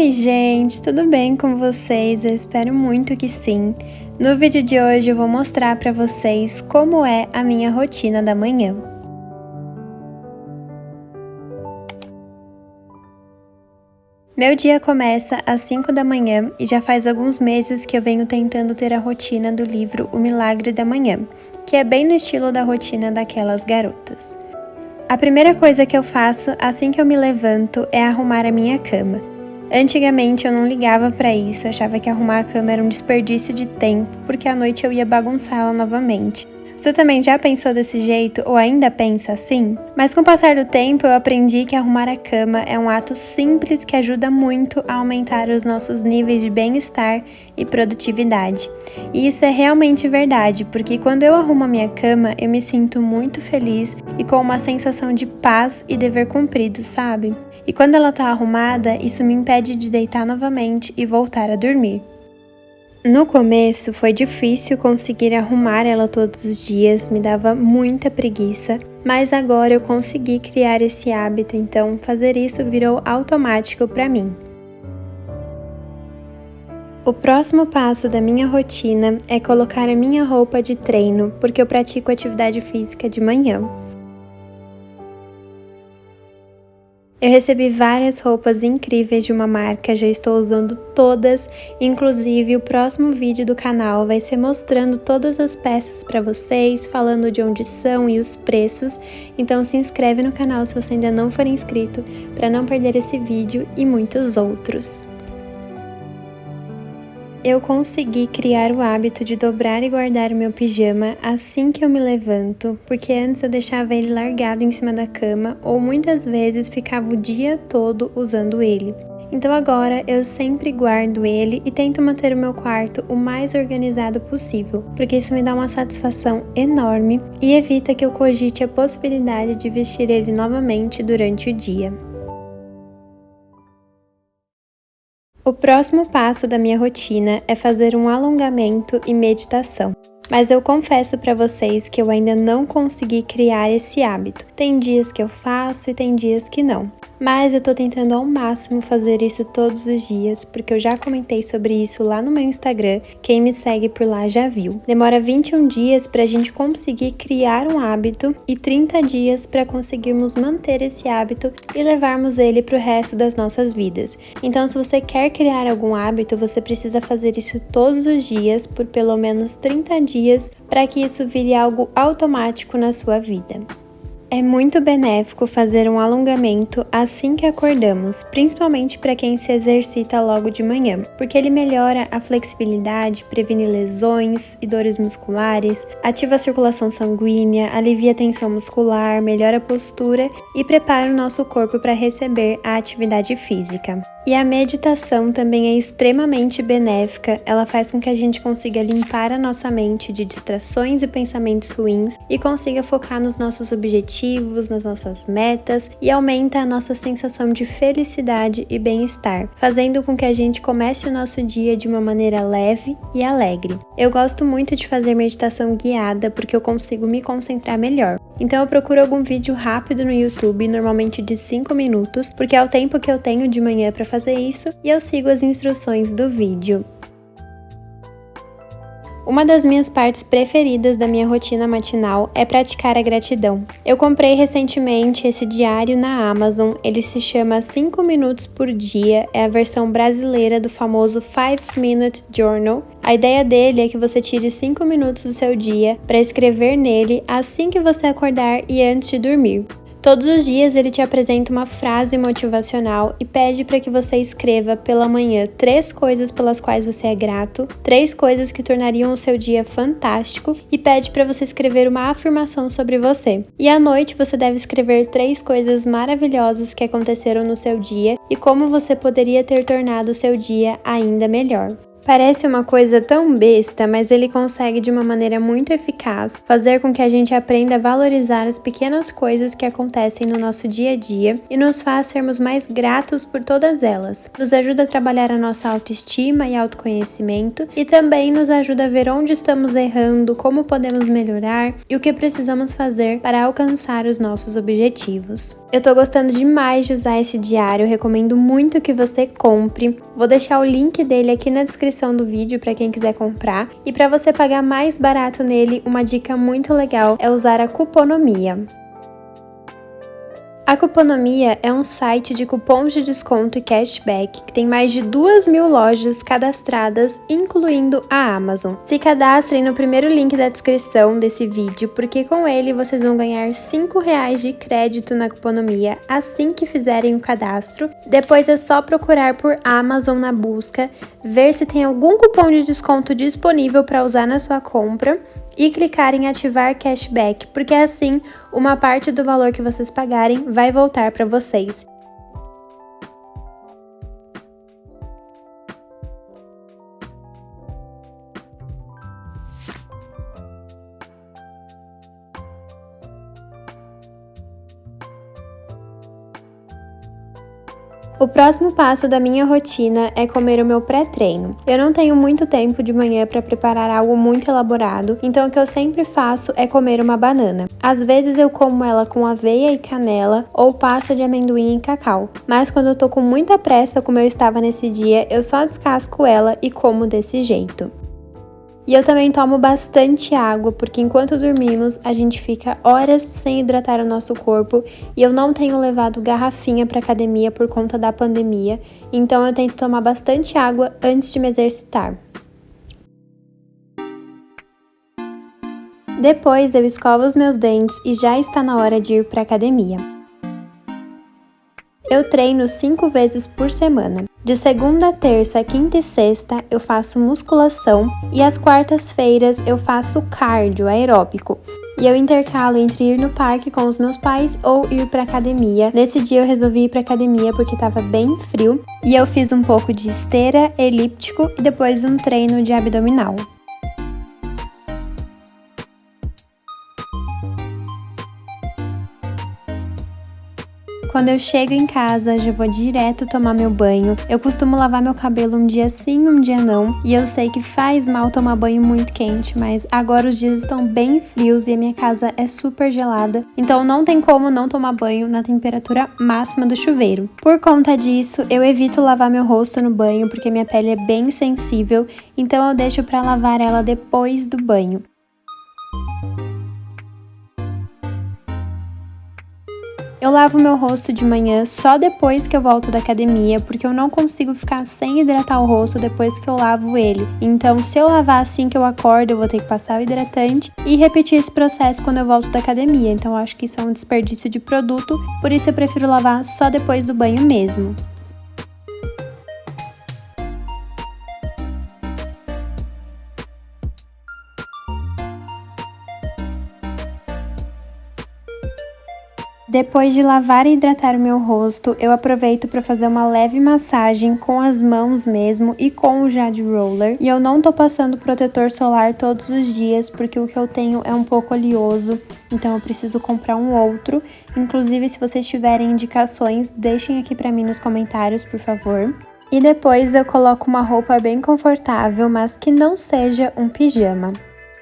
Oi gente, tudo bem com vocês? Eu espero muito que sim. No vídeo de hoje eu vou mostrar para vocês como é a minha rotina da manhã. Meu dia começa às 5 da manhã e já faz alguns meses que eu venho tentando ter a rotina do livro O Milagre da Manhã, que é bem no estilo da rotina daquelas garotas. A primeira coisa que eu faço assim que eu me levanto é arrumar a minha cama. Antigamente eu não ligava para isso, achava que arrumar a cama era um desperdício de tempo, porque à noite eu ia bagunçá-la novamente. Você também já pensou desse jeito ou ainda pensa assim? Mas com o passar do tempo eu aprendi que arrumar a cama é um ato simples que ajuda muito a aumentar os nossos níveis de bem-estar e produtividade. E isso é realmente verdade, porque quando eu arrumo a minha cama eu me sinto muito feliz e com uma sensação de paz e dever cumprido, sabe? E quando ela tá arrumada, isso me impede de deitar novamente e voltar a dormir. No começo foi difícil conseguir arrumar ela todos os dias, me dava muita preguiça, mas agora eu consegui criar esse hábito, então fazer isso virou automático para mim. O próximo passo da minha rotina é colocar a minha roupa de treino, porque eu pratico atividade física de manhã. Eu recebi várias roupas incríveis de uma marca, já estou usando todas, inclusive o próximo vídeo do canal vai ser mostrando todas as peças para vocês, falando de onde são e os preços, então se inscreve no canal se você ainda não for inscrito, para não perder esse vídeo e muitos outros. Eu consegui criar o hábito de dobrar e guardar o meu pijama assim que eu me levanto, porque antes eu deixava ele largado em cima da cama ou muitas vezes ficava o dia todo usando ele. Então agora eu sempre guardo ele e tento manter o meu quarto o mais organizado possível, porque isso me dá uma satisfação enorme e evita que eu cogite a possibilidade de vestir ele novamente durante o dia. O próximo passo da minha rotina é fazer um alongamento e meditação. Mas eu confesso para vocês que eu ainda não consegui criar esse hábito. Tem dias que eu faço e tem dias que não. Mas eu tô tentando ao máximo fazer isso todos os dias, porque eu já comentei sobre isso lá no meu Instagram, quem me segue por lá já viu. Demora 21 dias pra gente conseguir criar um hábito e 30 dias para conseguirmos manter esse hábito e levarmos ele pro resto das nossas vidas. Então se você quer criar algum hábito, você precisa fazer isso todos os dias por pelo menos 30 dias para que isso vire algo automático na sua vida. É muito benéfico fazer um alongamento assim que acordamos, principalmente para quem se exercita logo de manhã, porque ele melhora a flexibilidade, previne lesões e dores musculares, ativa a circulação sanguínea, alivia a tensão muscular, melhora a postura e prepara o nosso corpo para receber a atividade física. E a meditação também é extremamente benéfica, ela faz com que a gente consiga limpar a nossa mente de distrações e pensamentos ruins e consiga focar nos nossos objetivos, nas nossas metas e aumenta a nossa sensação de felicidade e bem-estar, fazendo com que a gente comece o nosso dia de uma maneira leve e alegre. Eu gosto muito de fazer meditação guiada porque eu consigo me concentrar melhor. Então eu procuro algum vídeo rápido no YouTube, normalmente de 5 minutos, porque é o tempo que eu tenho de manhã para fazer isso e eu sigo as instruções do vídeo. Uma das minhas partes preferidas da minha rotina matinal é praticar a gratidão. Eu comprei recentemente esse diário na Amazon, ele se chama 5 minutos por dia, é a versão brasileira do famoso 5 Minute Journal. A ideia dele é que você tire 5 minutos do seu dia para escrever nele assim que você acordar e antes de dormir. Todos os dias ele te apresenta uma frase motivacional e pede para que você escreva pela manhã 3 coisas pelas quais você é grato, 3 coisas que tornariam o seu dia fantástico e pede para você escrever uma afirmação sobre você. E à noite você deve escrever 3 coisas maravilhosas que aconteceram no seu dia e como você poderia ter tornado o seu dia ainda melhor. Parece uma coisa tão besta, mas ele consegue de uma maneira muito eficaz fazer com que a gente aprenda a valorizar as pequenas coisas que acontecem no nosso dia a dia e nos faz sermos mais gratos por todas elas. Nos ajuda a trabalhar a nossa autoestima e autoconhecimento e também nos ajuda a ver onde estamos errando, como podemos melhorar e o que precisamos fazer para alcançar os nossos objetivos. Eu tô gostando demais de usar esse diário, recomendo muito que você compre. Vou deixar o link dele aqui na descrição do vídeo para quem quiser comprar. E para você pagar mais barato nele, uma dica muito legal é usar a Cuponomia. A Cuponomia é um site de cupons de desconto e cashback que tem mais de 2.000 lojas cadastradas, incluindo a Amazon. Se cadastrem no primeiro link da descrição desse vídeo, porque com ele vocês vão ganhar R$5 de crédito na Cuponomia assim que fizerem o cadastro. Depois é só procurar por Amazon na busca, ver se tem algum cupom de desconto disponível para usar na sua compra e clicar em ativar cashback, porque assim uma parte do valor que vocês pagarem vai voltar para vocês. O próximo passo da minha rotina é comer o meu pré-treino. Eu não tenho muito tempo de manhã para preparar algo muito elaborado, então o que eu sempre faço é comer uma banana. Às vezes eu como ela com aveia e canela ou pasta de amendoim e cacau, mas quando eu tô com muita pressa, como eu estava nesse dia, eu só descasco ela e como desse jeito. E eu também tomo bastante água, porque enquanto dormimos, a gente fica horas sem hidratar o nosso corpo e eu não tenho levado garrafinha para academia por conta da pandemia, então eu tento tomar bastante água antes de me exercitar. Depois eu escovo os meus dentes e já está na hora de ir para academia. Eu treino 5 vezes por semana. De segunda, terça, quinta e sexta eu faço musculação e às quartas-feiras eu faço cardio aeróbico. E eu intercalo entre ir no parque com os meus pais ou ir para academia. Nesse dia eu resolvi ir para academia porque estava bem frio e eu fiz um pouco de esteira, elíptico e depois um treino de abdominal. Quando eu chego em casa, já vou direto tomar meu banho. Eu costumo lavar meu cabelo um dia sim, um dia não. E eu sei que faz mal tomar banho muito quente, mas agora os dias estão bem frios e a minha casa é super gelada. Então não tem como não tomar banho na temperatura máxima do chuveiro. Por conta disso, eu evito lavar meu rosto no banho porque minha pele é bem sensível. Então eu deixo para lavar ela depois do banho. Eu lavo meu rosto de manhã só depois que eu volto da academia, porque eu não consigo ficar sem hidratar o rosto depois que eu lavo ele. Então, se eu lavar assim que eu acordo, eu vou ter que passar o hidratante e repetir esse processo quando eu volto da academia. Então, eu acho que isso é um desperdício de produto, por isso eu prefiro lavar só depois do banho mesmo. Depois de lavar e hidratar o meu rosto, eu aproveito para fazer uma leve massagem com as mãos mesmo e com o Jade Roller. E eu não tô passando protetor solar todos os dias porque o que eu tenho é um pouco oleoso, então eu preciso comprar um outro. Inclusive, se vocês tiverem indicações, deixem aqui para mim nos comentários, por favor. E depois eu coloco uma roupa bem confortável, mas que não seja um pijama.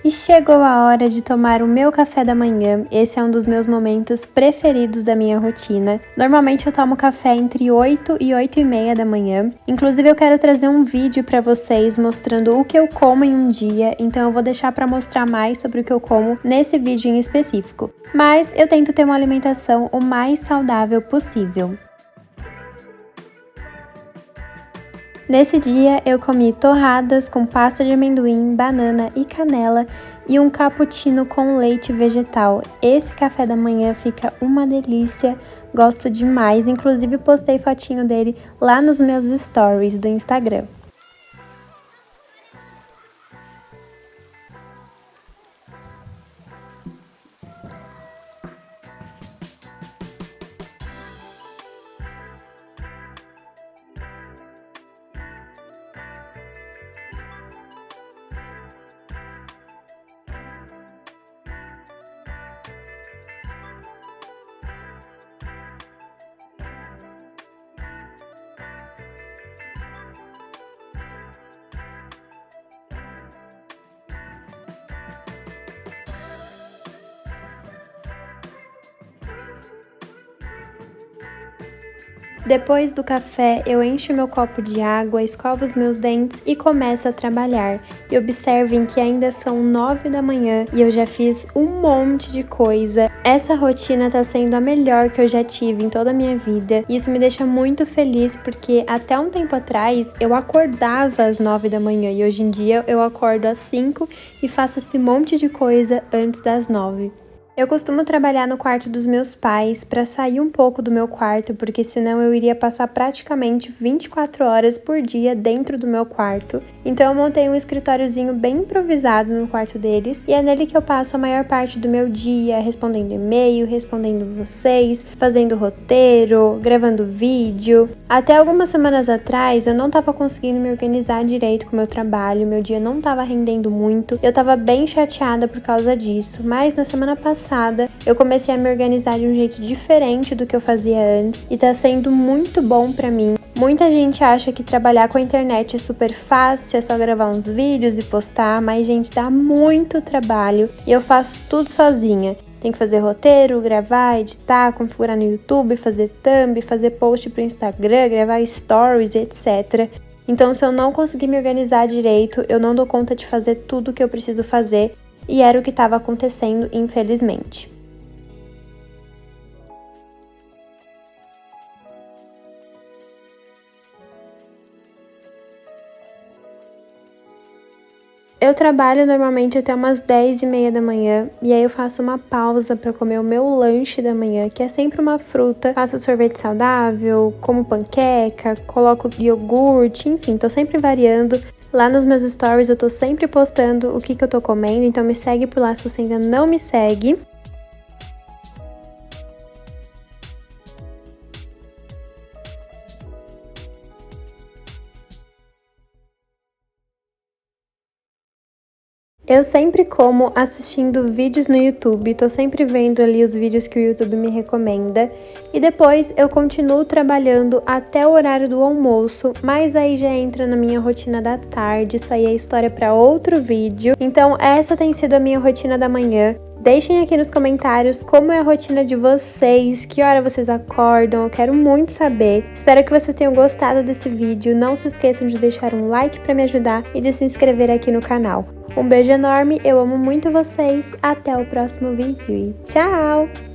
E chegou a hora de tomar o meu café da manhã. Esse é um dos meus momentos preferidos da minha rotina. Normalmente eu tomo café entre 8 e 8 e meia da manhã. Inclusive eu quero trazer um vídeo para vocês mostrando o que eu como em um dia, então eu vou deixar para mostrar mais sobre o que eu como nesse vídeo em específico. Mas eu tento ter uma alimentação o mais saudável possível. Nesse dia eu comi torradas com pasta de amendoim, banana e canela e um cappuccino com leite vegetal. Esse café da manhã fica uma delícia, gosto demais, inclusive postei fotinho dele lá nos meus stories do Instagram. Depois do café, eu encho meu copo de água, escovo os meus dentes e começo a trabalhar. E observem que ainda são 9 da manhã e eu já fiz um monte de coisa. Essa rotina tá sendo a melhor que eu já tive em toda a minha vida. E isso me deixa muito feliz porque até um tempo atrás eu acordava às 9 da manhã e hoje em dia eu acordo às 5 e faço esse monte de coisa antes das 9. Eu costumo trabalhar no quarto dos meus pais para sair um pouco do meu quarto, porque senão eu iria passar praticamente 24 horas por dia dentro do meu quarto. Então eu montei um escritóriozinho bem improvisado no quarto deles e é nele que eu passo a maior parte do meu dia, respondendo e-mail, respondendo vocês, fazendo roteiro, gravando vídeo. Até algumas semanas atrás eu não estava conseguindo me organizar direito com o meu trabalho, meu dia não estava rendendo muito, eu estava bem chateada por causa disso, mas na semana passada eu comecei a me organizar de um jeito diferente do que eu fazia antes e tá sendo muito bom pra mim. Muita gente acha que trabalhar com a internet é super fácil, é só gravar uns vídeos e postar, mas gente, dá muito trabalho e eu faço tudo sozinha. Tem que fazer roteiro, gravar, editar, configurar no YouTube, fazer thumb, fazer post pro Instagram, gravar stories, etc. Então se eu não conseguir me organizar direito, eu não dou conta de fazer tudo que eu preciso fazer. E era o que estava acontecendo, infelizmente. Eu trabalho normalmente até umas 10h30 da manhã e aí eu faço uma pausa para comer o meu lanche da manhã, que é sempre uma fruta. Faço sorvete saudável, como panqueca, coloco iogurte, enfim, tô sempre variando. Lá nos meus stories eu tô sempre postando o que eu tô comendo, então me segue por lá se você ainda não me segue. Eu sempre como assistindo vídeos no YouTube, tô sempre vendo ali os vídeos que o YouTube me recomenda e depois eu continuo trabalhando até o horário do almoço, mas aí já entra na minha rotina da tarde, isso aí é história para outro vídeo. Então essa tem sido a minha rotina da manhã. Deixem aqui nos comentários como é a rotina de vocês, que hora vocês acordam, eu quero muito saber. Espero que vocês tenham gostado desse vídeo, não se esqueçam de deixar um like para me ajudar e de se inscrever aqui no canal. Um beijo enorme, eu amo muito vocês, até o próximo vídeo e tchau!